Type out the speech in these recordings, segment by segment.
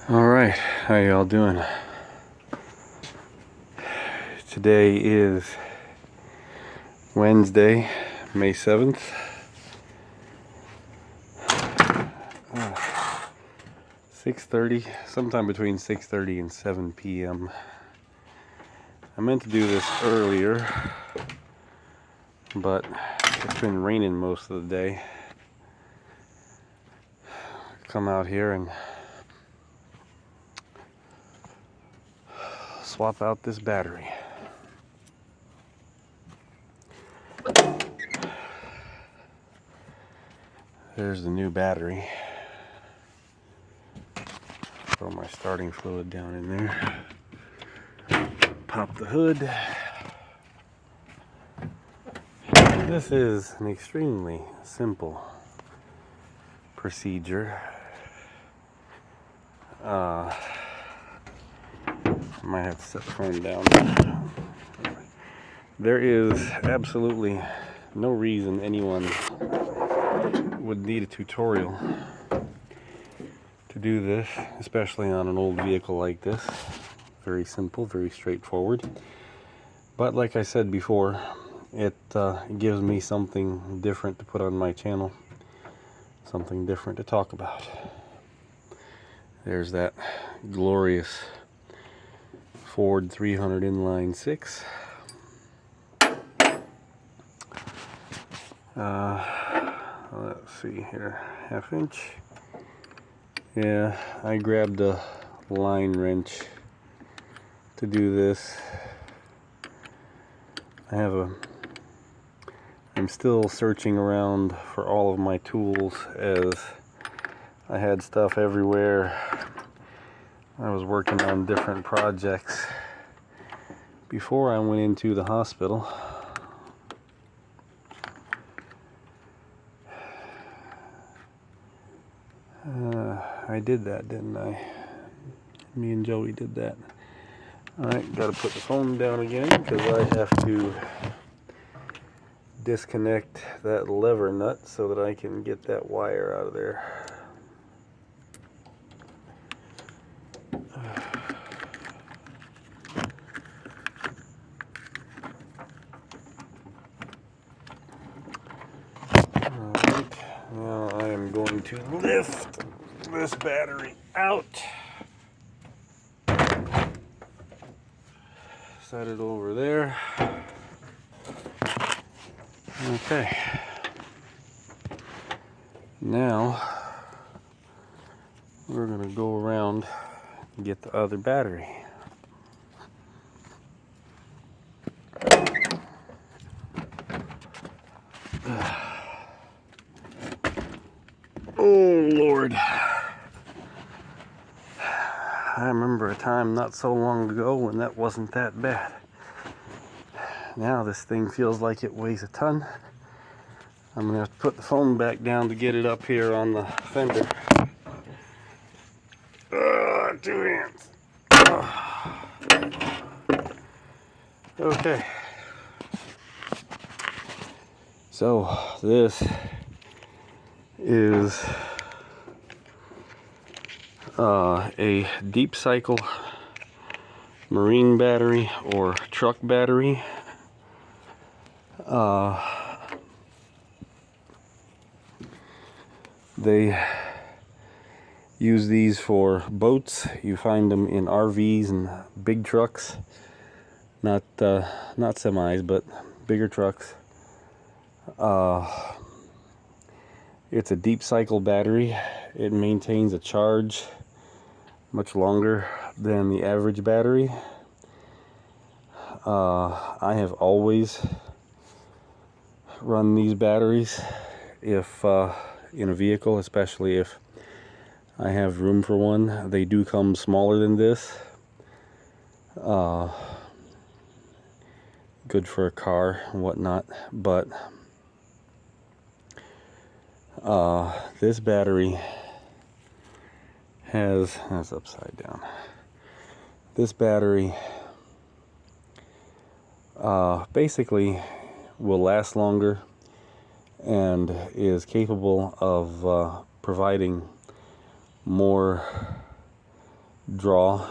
Alright, how y'all doing? Today is Wednesday, May 7th. 6:30, sometime between 6:30 and 7 p.m. I meant to do this earlier, but it's been raining most of the day. Come out here and swap out this battery. There's the new battery. Throw my starting fluid down in there. Pop the hood. This is an extremely simple procedure. I might have to set the phone down. There is absolutely no reason anyone would need a tutorial to do this, especially on an old vehicle like this. Very simple, very straightforward. But like I said before, it gives me something different to put on my channel, something different to talk about. There's that glorious Ford 300 inline 6. Let's see here, 1/2 inch. Yeah, I grabbed a line wrench to do this. I'm still searching around for all of my tools, as I had stuff everywhere. I was working on different projects before I went into the hospital. I did that, didn't I? Me and Joey did that. Alright, gotta put the phone down again because I have to disconnect that lever nut so that I can get that wire out of there. Alright, now I am going to lift this battery out. Set it over there. Okay. Now we're going to go around and get the other battery. Oh Lord. I remember a time not so long ago when that wasn't that bad. Now this thing feels like it weighs a ton. I'm gonna have to put the phone back down to get it up here on the fender. 2 hands. Okay. So this is a deep cycle marine battery or truck battery. They use these for boats. You find them in RVs and big trucks, not semis, but bigger trucks. It's a deep cycle battery. It maintains a charge much longer than the average battery. I have always run these batteries if in a vehicle, especially if I have room for one. They do come smaller than this. Good for a car and whatnot, but this battery that's upside down. This battery basically will last longer and is capable of providing more draw.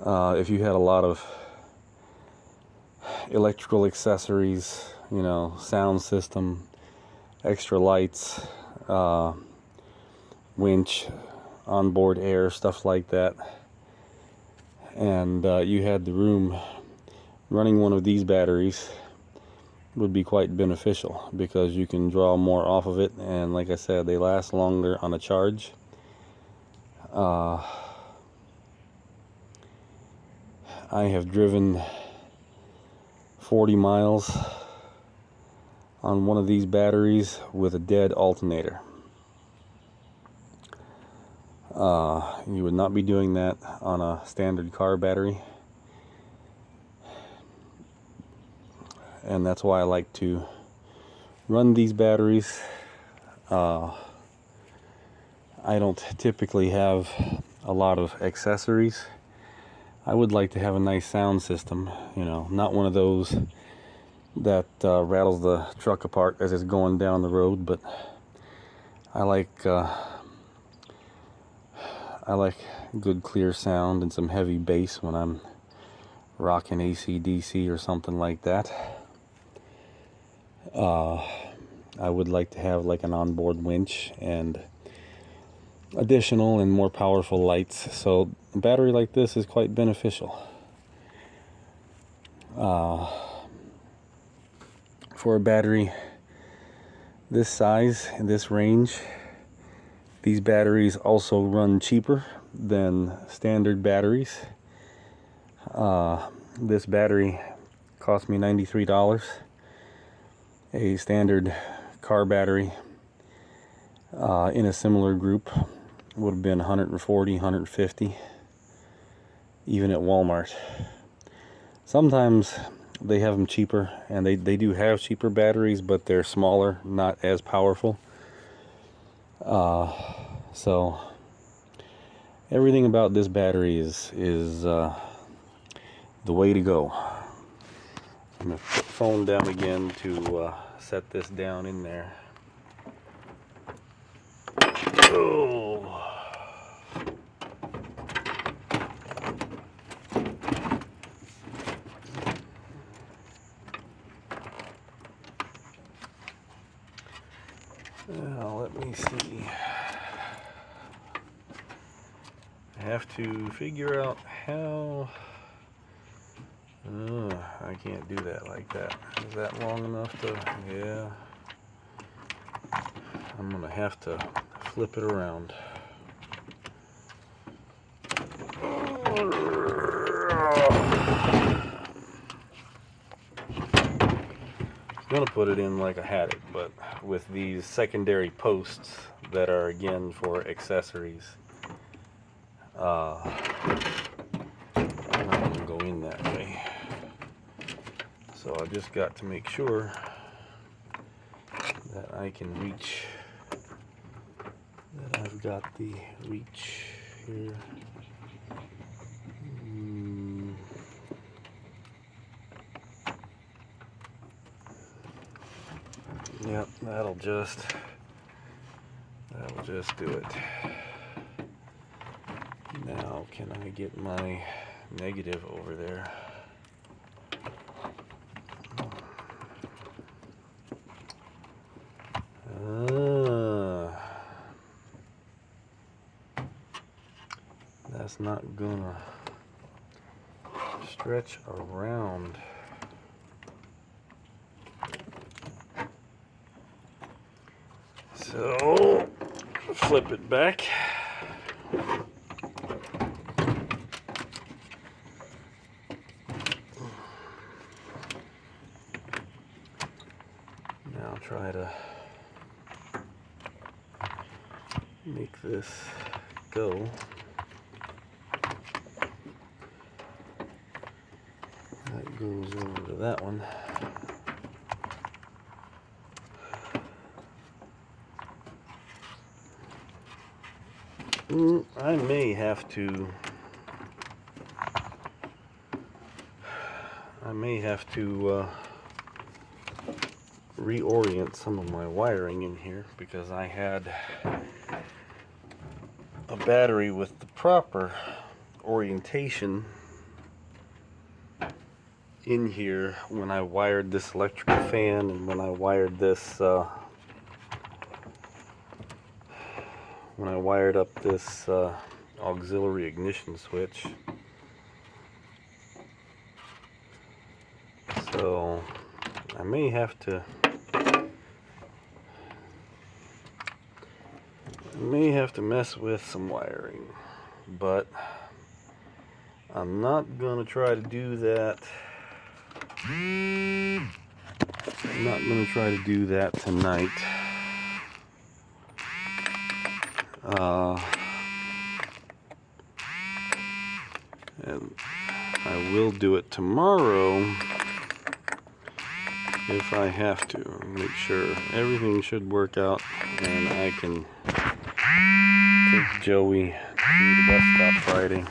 If you had a lot of electrical accessories, you know, sound system, extra lights, winch, onboard air, stuff like that, and you had the room, running one of these batteries would be quite beneficial because you can draw more off of it, and like I said, they last longer on a charge. I have driven 40 miles on one of these batteries with a dead alternator. You would not be doing that on a standard car battery, and that's why I like to run these batteries. I don't typically have a lot of accessories. I would like to have a nice sound system, you know, not one of those that rattles the truck apart as it's going down the road, but I like good clear sound and some heavy bass when I'm rocking AC/DC or something like that. I would like to have like an onboard winch and additional and more powerful lights, so a battery like this is quite beneficial. For a battery this size and this range, these batteries also run cheaper than standard batteries. This battery cost me $93. A standard car battery in a similar group would have been $140, $150, even at Walmart. Sometimes they have them cheaper, and they do have cheaper batteries, but they're smaller, not as powerful. So everything about this battery is the way to go. I'm going to put the phone down again to set this down in there. Oh. Now, let me see. I have to figure out how... I can't do that like that. Is that long enough to... Yeah. I'm going to have to flip it around. I'm going to put it in like a haddock, but with these secondary posts that are again for accessories. I'm not going to go in that way. So I just got to make sure that I can reach, that I've got the reach here. Yep, that'll just do it. Now, can I get my negative over there? That's not gonna stretch around. So, flip it back. Now try to make this go. That goes over to that one. I may have to reorient some of my wiring in here, because I had a battery with the proper orientation in here when I wired this electrical fan and when I wired this when I wired up this auxiliary ignition switch. So I may have to mess with some wiring, but I'm not gonna try to do that. I'm not gonna try to do that tonight. And I will do it tomorrow if I have to. Make sure everything should work out and I can take Joey to the bus stop Friday.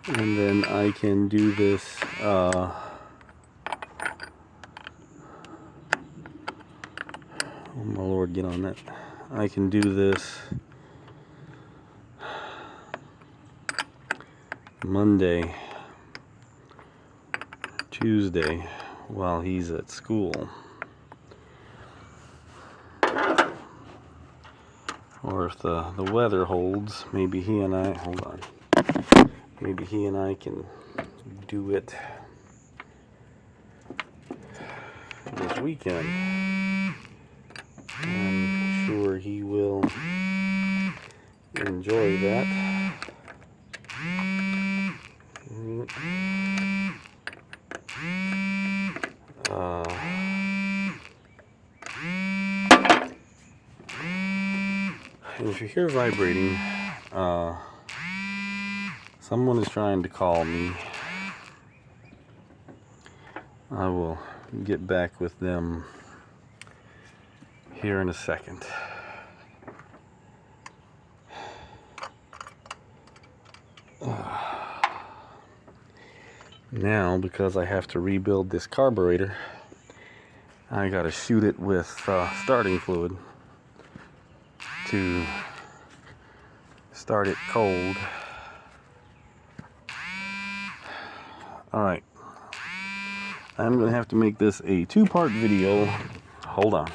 And then I can do this oh my Lord, get on that. I can do this Monday, Tuesday while he's at school. Or if the weather holds, maybe he and I, hold on, maybe he and I can do it this weekend. I'm sure he will enjoy that. And if you hear vibrating, someone is trying to call me. I will get back with them here in a second. Now, because I have to rebuild this carburetor, I gotta shoot it with starting fluid to start it cold. Alright, I'm gonna have to make this a two-part video. Hold on.